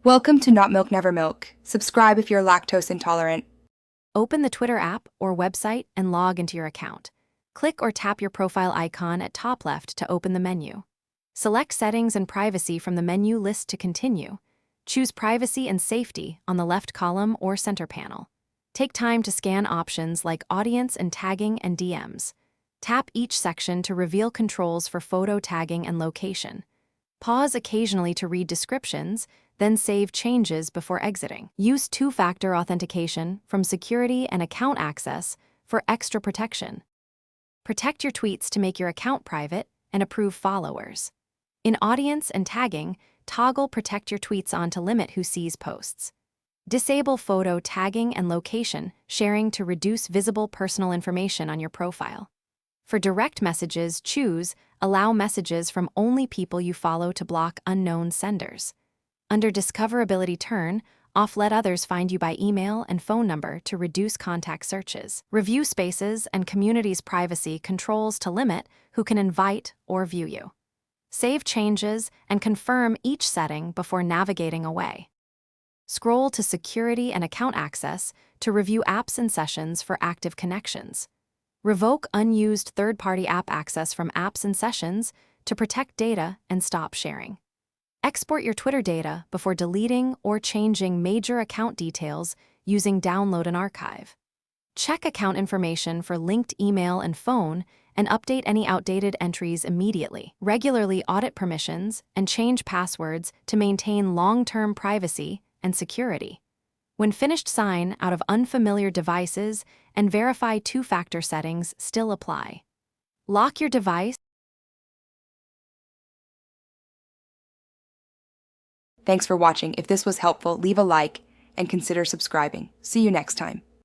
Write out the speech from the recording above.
Welcome to Not Milk Never Milk. Subscribe if you're lactose intolerant. Open the Twitter app or website and log into your account. Click or tap your profile icon at top left to open the menu. Select Settings and Privacy from the menu list to continue. Choose Privacy and Safety on the left column or center panel. Take time to scan options like Audience and Tagging and DMs. Tap each section to reveal controls for photo tagging and location. Pause occasionally to read descriptions, then save changes before exiting. Use two-factor authentication from Security and Account Access for extra protection. Protect your tweets to make your account private and approve followers. In Audience and Tagging, toggle Protect Your Tweets on to limit who sees posts. Disable photo tagging and location sharing to reduce visible personal information on your profile. For direct messages, choose Allow messages from only people you follow to block unknown senders. Under Discoverability, turn off Let others find you by email and phone number to reduce contact searches. Review Spaces and Communities Privacy controls to limit who can invite or view you. Save changes and confirm each setting before navigating away. Scroll to Security and Account Access to review apps and sessions for active connections. Revoke unused third-party app access from apps and sessions to protect data and stop sharing. Export your Twitter data before deleting or changing major account details using Download and Archive. Check account information for linked email and phone and update any outdated entries immediately. Regularly audit permissions and change passwords to maintain long-term privacy and security. When finished, sign out of unfamiliar devices and verify two-factor settings still apply. Lock your device. Thanks for watching. If this was helpful, leave a like and consider subscribing. See you next time.